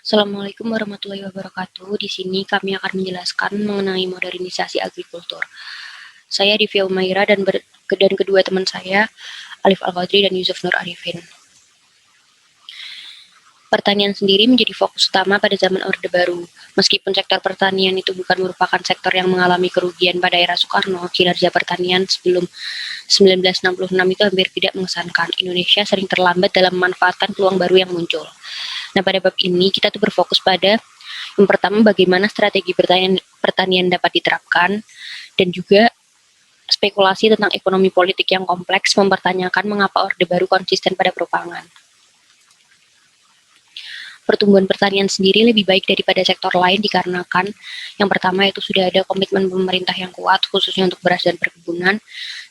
Assalamualaikum warahmatullahi wabarakatuh. Di sini kami akan menjelaskan mengenai modernisasi agrikultur. Saya Divya Umaira dan kedua teman saya, Alif Al-Qadri dan Yusuf Nur Arifin. Pertanian sendiri menjadi fokus utama pada zaman Orde Baru. Meskipun sektor pertanian itu bukan merupakan sektor yang mengalami kerugian pada era Soekarno, kinerja pertanian sebelum 1966 itu hampir tidak mengesankan. Indonesia sering terlambat dalam memanfaatkan peluang baru yang muncul. Nah, pada bab ini kita tuh berfokus pada yang pertama, bagaimana strategi pertanian dapat diterapkan, dan juga spekulasi tentang ekonomi politik yang kompleks mempertanyakan mengapa Orde Baru konsisten pada propangan. Pertumbuhan pertanian sendiri lebih baik daripada sektor lain dikarenakan yang pertama itu sudah ada komitmen pemerintah yang kuat khususnya untuk beras dan perkebunan,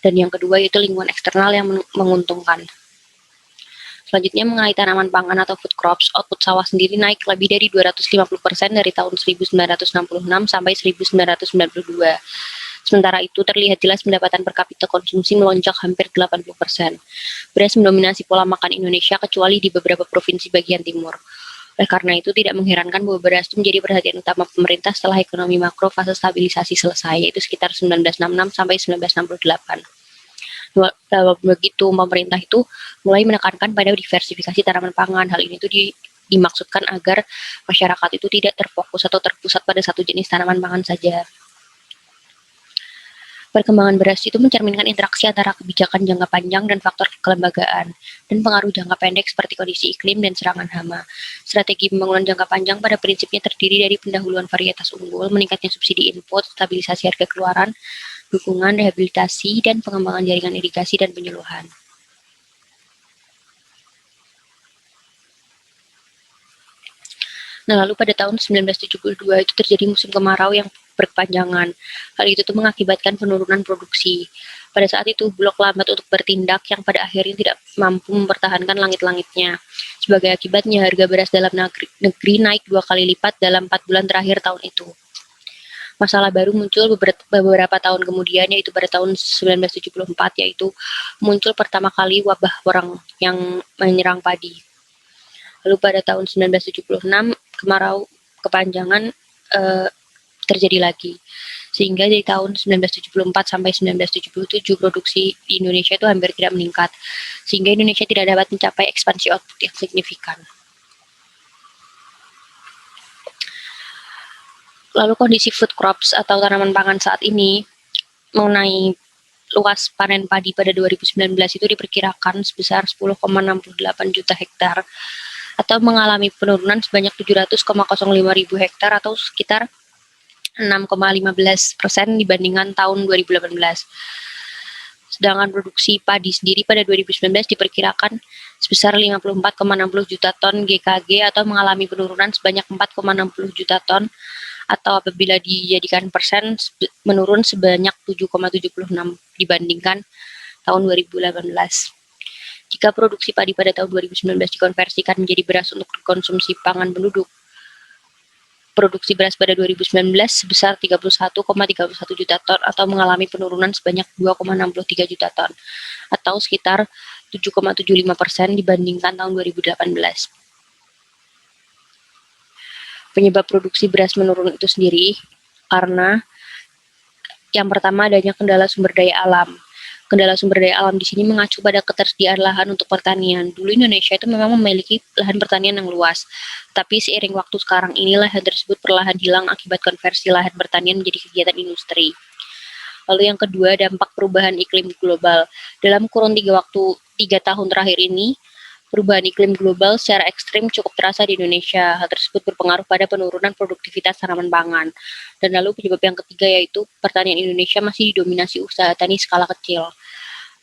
dan yang kedua itu lingkungan eksternal yang menguntungkan. Selanjutnya mengenai tanaman pangan atau food crops, output sawah sendiri naik lebih dari 250% dari tahun 1966 sampai 1992. Sementara itu terlihat jelas pendapatan per kapita konsumsi melonjak hampir 80%. Beras mendominasi pola makan Indonesia kecuali di beberapa provinsi bagian timur. Oleh karena itu tidak mengherankan bahwa beras itu menjadi perhatian utama pemerintah setelah ekonomi makro fase stabilisasi selesai, yaitu sekitar 1966 sampai 1968. Begitu pemerintah itu mulai menekankan pada diversifikasi tanaman pangan. Hal ini itu dimaksudkan agar masyarakat itu tidak terfokus atau terpusat pada satu jenis tanaman pangan saja. Perkembangan beras itu mencerminkan interaksi antara kebijakan jangka panjang dan faktor kelembagaan, dan pengaruh jangka pendek seperti kondisi iklim dan serangan hama. Strategi pembangunan jangka panjang pada prinsipnya terdiri dari pendahuluan varietas unggul, meningkatnya subsidi input, stabilisasi harga keluaran, dukungan, rehabilitasi, dan pengembangan jaringan irigasi dan penyuluhan. Nah, lalu pada tahun 1972 itu terjadi musim kemarau yang berkepanjangan. Hal itu tuh mengakibatkan penurunan produksi. Pada saat itu, Bulog lambat untuk bertindak yang pada akhirnya tidak mampu mempertahankan langit-langitnya. Sebagai akibatnya, harga beras dalam negeri naik 2 kali lipat dalam 4 bulan terakhir tahun itu. Masalah baru muncul beberapa tahun kemudian, yaitu pada tahun 1974, yaitu muncul pertama kali wabah orang yang menyerang padi. Lalu pada tahun 1976 kemarau kepanjangan terjadi lagi, sehingga dari tahun 1974 sampai 1977 produksi di Indonesia itu hampir tidak meningkat, sehingga Indonesia tidak dapat mencapai ekspansi output yang signifikan. Lalu kondisi food crops atau tanaman pangan saat ini mengenai luas panen padi pada 2019 itu diperkirakan sebesar 10,68 juta hektar atau mengalami penurunan sebanyak 700,05 ribu hektar atau sekitar 6,15% dibandingkan tahun 2018. Sedangkan produksi padi sendiri pada 2019 diperkirakan sebesar 54,60 juta ton GKG atau mengalami penurunan sebanyak 4,60 juta ton, atau apabila dijadikan persen menurun sebanyak 7,76 dibandingkan tahun 2018. Jika produksi padi pada tahun 2019 dikonversikan menjadi beras untuk konsumsi pangan penduduk, produksi beras pada 2019 sebesar 31,31 juta ton atau mengalami penurunan sebanyak 2,63 juta ton atau sekitar 7,75% dibandingkan tahun 2018. Penyebab produksi beras menurun itu sendiri karena yang pertama adanya kendala sumber daya alam. Kendala sumber daya alam di sini mengacu pada ketersediaan lahan untuk pertanian. Dulu Indonesia itu memang memiliki lahan pertanian yang luas, tapi seiring waktu sekarang ini lahan tersebut perlahan hilang akibat konversi lahan pertanian menjadi kegiatan industri. Lalu yang kedua, dampak perubahan iklim global. Dalam kurun 3 tahun terakhir ini, perubahan iklim global secara ekstrim cukup terasa di Indonesia. Hal tersebut berpengaruh pada penurunan produktivitas tanaman pangan. Dan lalu penyebab yang ketiga yaitu pertanian Indonesia masih didominasi usaha tani skala kecil.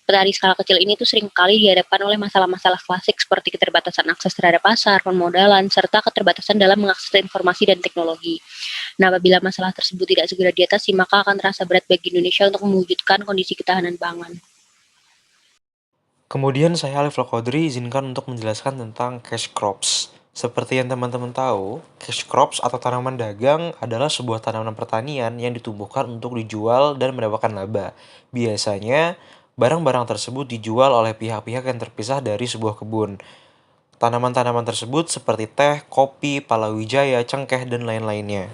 Petani skala kecil ini tuh seringkali dihadapkan oleh masalah-masalah klasik seperti keterbatasan akses terhadap pasar, permodalan, serta keterbatasan dalam mengakses informasi dan teknologi. Nah, apabila masalah tersebut tidak segera diatasi, maka akan terasa berat bagi Indonesia untuk mewujudkan kondisi ketahanan pangan. Kemudian saya Alif Al-Qadri izinkan untuk menjelaskan tentang cash crops. Seperti yang teman-teman tahu, cash crops atau tanaman dagang adalah sebuah tanaman pertanian yang ditumbuhkan untuk dijual dan mendapatkan laba. Biasanya, barang-barang tersebut dijual oleh pihak-pihak yang terpisah dari sebuah kebun. tanaman-tanaman tersebut seperti teh, kopi, palawija, cengkeh, dan lain-lainnya.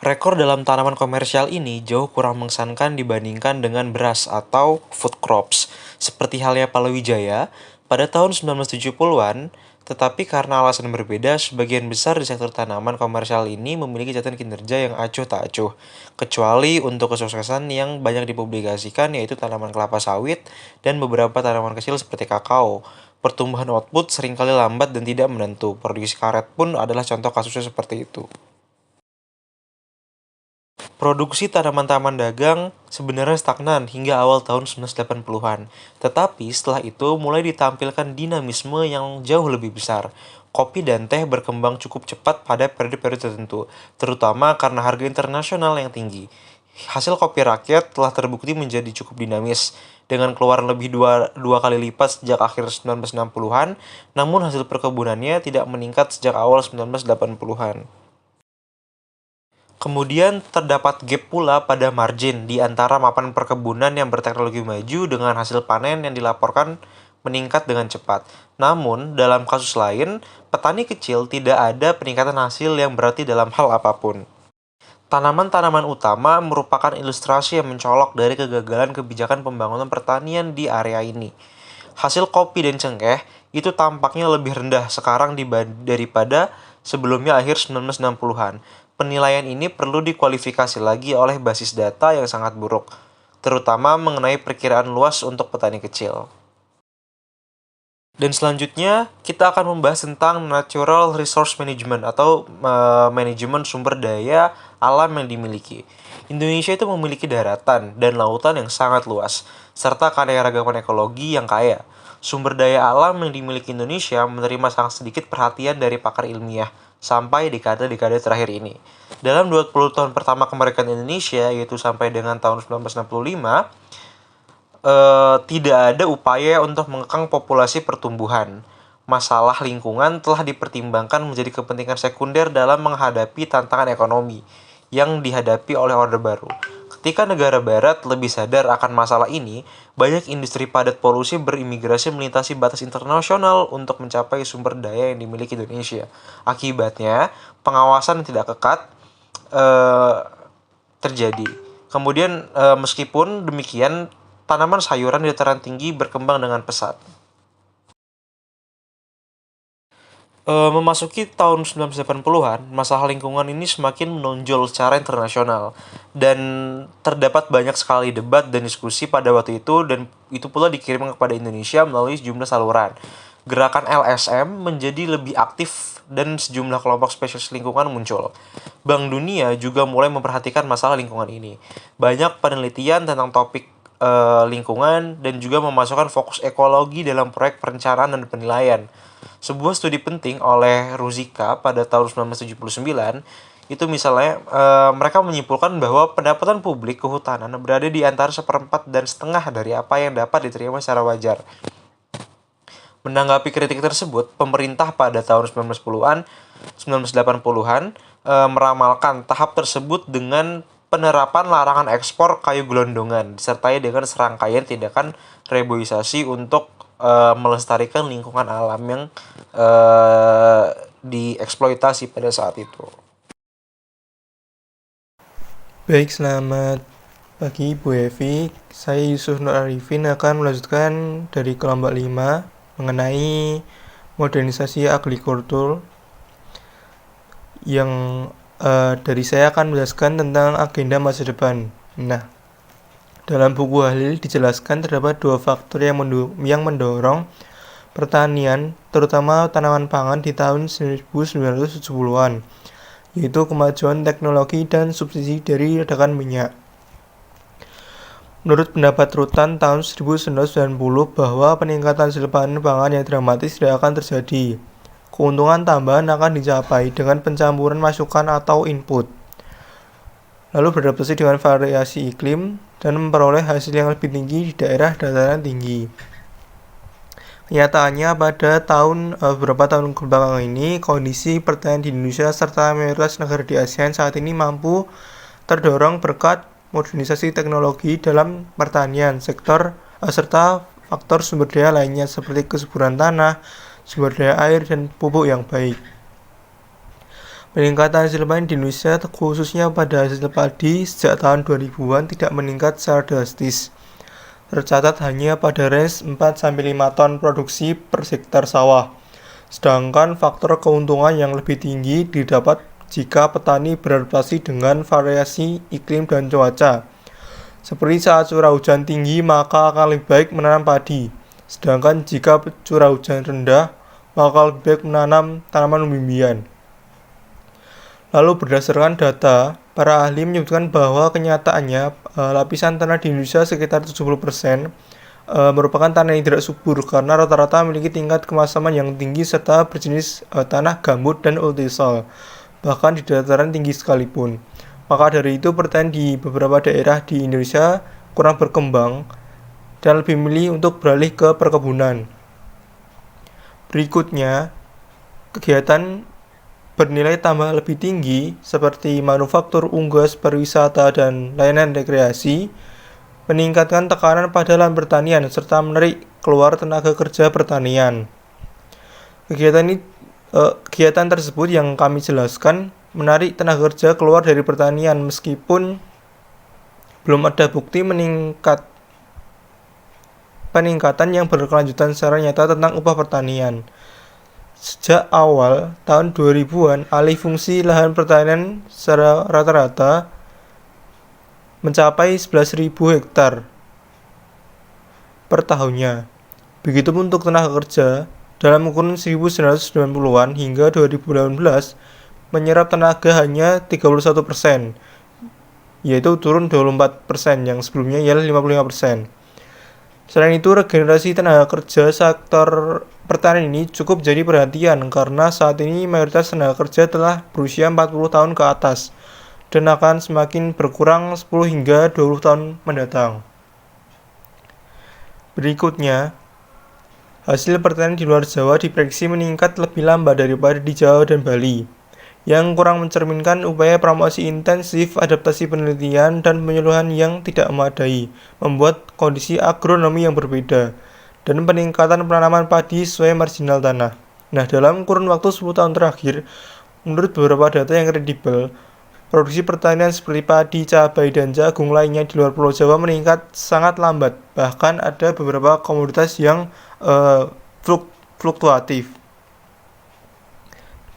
Rekor dalam tanaman komersial ini jauh kurang mengesankan dibandingkan dengan beras atau food crops, seperti halnya palawija pada tahun 1970-an, tetapi karena alasan berbeda, sebagian besar di sektor tanaman komersial ini memiliki catatan kinerja yang acuh tak acuh, kecuali untuk kesuksesan yang banyak dipublikasikan yaitu tanaman kelapa sawit dan beberapa tanaman kecil seperti kakao. Pertumbuhan output seringkali lambat dan tidak menentu. Produksi karet pun adalah contoh kasusnya seperti itu. Produksi tanaman-tanaman dagang sebenarnya stagnan hingga awal tahun 1980-an. Tetapi setelah itu mulai ditampilkan dinamisme yang jauh lebih besar. Kopi dan teh berkembang cukup cepat pada periode-periode tertentu, terutama karena harga internasional yang tinggi. Hasil kopi rakyat telah terbukti menjadi cukup dinamis, dengan keluaran lebih dua kali lipat sejak akhir 1960-an, namun hasil perkebunannya tidak meningkat sejak awal 1980-an. Kemudian terdapat gap pula pada margin di antara mapan perkebunan yang berteknologi maju dengan hasil panen yang dilaporkan meningkat dengan cepat. Namun, dalam kasus lain, petani kecil tidak ada peningkatan hasil yang berarti dalam hal apapun. Tanaman-tanaman utama merupakan ilustrasi yang mencolok dari kegagalan kebijakan pembangunan pertanian di area ini. Hasil kopi dan cengkeh itu tampaknya lebih rendah sekarang daripada sebelumnya akhir 1960-an. Penilaian ini perlu dikualifikasi lagi oleh basis data yang sangat buruk, terutama mengenai perkiraan luas untuk petani kecil. Dan selanjutnya, kita akan membahas tentang natural resource management atau manajemen sumber daya alam yang dimiliki. Indonesia itu memiliki daratan dan lautan yang sangat luas, serta keanekaragaman ekologi yang kaya. Sumber daya alam yang dimiliki Indonesia menerima sangat sedikit perhatian dari pakar ilmiah sampai dekade-dekade terakhir ini. Dalam 20 tahun pertama kemerdekaan Indonesia, yaitu sampai dengan tahun 1965, tidak ada upaya untuk mengekang populasi pertumbuhan. Masalah lingkungan telah dipertimbangkan menjadi kepentingan sekunder dalam menghadapi tantangan ekonomi yang dihadapi oleh Orde Baru. Ketika negara barat lebih sadar akan masalah ini, banyak industri padat polusi berimigrasi melintasi batas internasional untuk mencapai sumber daya yang dimiliki Indonesia. Akibatnya, pengawasan yang tidak ketat terjadi. Kemudian, meskipun demikian, tanaman sayuran di dataran tinggi berkembang dengan pesat. Memasuki tahun 1980-an, masalah lingkungan ini semakin menonjol secara internasional dan terdapat banyak sekali debat dan diskusi pada waktu itu, dan itu pula dikirim kepada Indonesia melalui sejumlah saluran. Gerakan LSM menjadi lebih aktif dan sejumlah kelompok spesialis lingkungan muncul. Bank Dunia juga mulai memperhatikan masalah lingkungan ini. Banyak penelitian tentang topik lingkungan dan juga memasukkan fokus ekologi dalam proyek perencanaan dan penilaian. Sebuah studi penting oleh Ruzicka pada tahun 1979 itu misalnya mereka menyimpulkan bahwa pendapatan publik kehutanan berada di antara 1/4 dan setengah dari apa yang dapat diterima secara wajar. Menanggapi kritik tersebut, pemerintah pada tahun 1980-an meramalkan tahap tersebut dengan penerapan larangan ekspor kayu gelondongan disertai dengan serangkaian tindakan reboisasi untuk melestarikan lingkungan alam yang dieksploitasi pada saat itu. Baik, selamat pagi Bu Evi. Saya Yusuf Nur Arifin akan melanjutkan dari kelompok 5 mengenai modernisasi agrikultur yang dari saya akan menjelaskan tentang agenda masa depan. Nah, dalam buku Halil dijelaskan terdapat 2 faktor yang mendorong pertanian, terutama tanaman pangan di tahun 1970-an, yaitu kemajuan teknologi dan subsidi dari ledakan minyak. Menurut pendapat Rutan tahun 1990 bahwa peningkatan hasil panen pangan yang dramatis tidak akan terjadi. Keuntungan tambahan akan dicapai dengan pencampuran masukan atau input, lalu beradaptasi dengan variasi iklim, dan memperoleh hasil yang lebih tinggi di daerah dataran tinggi. Kenyataannya pada beberapa tahun kebelakang ini, kondisi pertanian di Indonesia serta mayoritas negara di ASEAN saat ini mampu terdorong berkat modernisasi teknologi dalam pertanian sektor serta faktor sumber daya lainnya seperti kesuburan tanah, sumber daya air, dan pupuk yang baik. Peningkatan hasil panen di Indonesia, khususnya pada hasil padi, sejak tahun 2000-an tidak meningkat secara drastis. Tercatat hanya pada range 4-5 ton produksi per hektar sawah. Sedangkan faktor keuntungan yang lebih tinggi didapat jika petani beradaptasi dengan variasi iklim dan cuaca. Seperti saat curah hujan tinggi, maka akan lebih baik menanam padi. Sedangkan jika curah hujan rendah, maka lebih baik menanam tanaman umbi-umbian. Lalu berdasarkan data, para ahli menyebutkan bahwa kenyataannya lapisan tanah di Indonesia sekitar 70% merupakan tanah yang tidak subur karena rata-rata memiliki tingkat kemasaman yang tinggi serta berjenis tanah gambut dan ultisol, bahkan di dataran tinggi sekalipun. Maka dari itu pertanian di beberapa daerah di Indonesia kurang berkembang dan lebih memilih untuk beralih ke perkebunan. Berikutnya, kegiatan bernilai tambah lebih tinggi seperti manufaktur, unggas, pariwisata, dan layanan rekreasi meningkatkan tekanan pada lahan pertanian serta menarik keluar tenaga kerja pertanian. Kegiatan tersebut yang kami jelaskan menarik tenaga kerja keluar dari pertanian meskipun belum ada bukti peningkatan yang berkelanjutan secara nyata tentang upah pertanian. Sejak awal tahun 2000-an, alih fungsi lahan pertanian secara rata-rata mencapai 11.000 hektar per tahunnya. Begitupun untuk tenaga kerja, dalam kurun 1990-an hingga 2018 menyerap tenaga hanya 31%, yaitu turun 24% yang sebelumnya ialah 55%. Selain itu, regenerasi tenaga kerja sektor pertanian ini cukup jadi perhatian karena saat ini mayoritas tenaga kerja telah berusia 40 tahun ke atas dan akan semakin berkurang 10 hingga 20 tahun mendatang. Berikutnya, hasil pertanian di luar Jawa diprediksi meningkat lebih lambat daripada di Jawa dan Bali, yang kurang mencerminkan upaya promosi intensif, adaptasi penelitian, dan penyuluhan yang tidak memadai, membuat kondisi agronomi yang berbeda, dan peningkatan penanaman padi sesuai marginal tanah. Nah, dalam kurun waktu 10 tahun terakhir, menurut beberapa data yang kredibel, produksi pertanian seperti padi, cabai, dan jagung lainnya di luar Pulau Jawa meningkat sangat lambat, bahkan ada beberapa komoditas yang fluktuatif.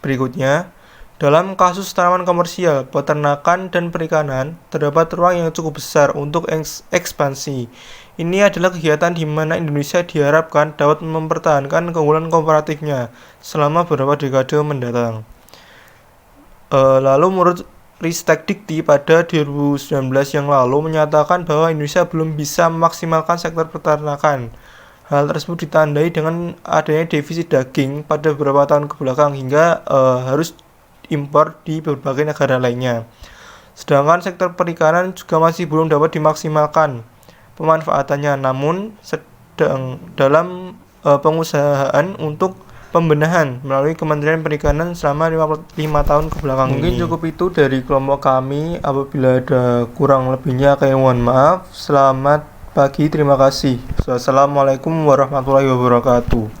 Berikutnya, dalam kasus tanaman komersial, peternakan, dan perikanan, terdapat ruang yang cukup besar untuk ekspansi. Ini adalah kegiatan di mana Indonesia diharapkan dapat mempertahankan keunggulan komparatifnya selama beberapa dekade mendatang. Lalu menurut Ristek Dikti pada 2019 yang lalu menyatakan bahwa Indonesia belum bisa memaksimalkan sektor peternakan. Hal tersebut ditandai dengan adanya defisit daging pada beberapa tahun kebelakang hingga harus impor di berbagai negara lainnya. Sedangkan sektor perikanan juga masih belum dapat dimaksimalkan pemanfaatannya, namun sedang dalam pengusahaan untuk pembenahan melalui Kementerian Perikanan selama 5 tahun kebelakang. Mungkin cukup itu dari kelompok kami. Apabila ada kurang lebihnya, kami mohon maaf. Selamat pagi, terima kasih. Wassalamualaikum warahmatullahi wabarakatuh.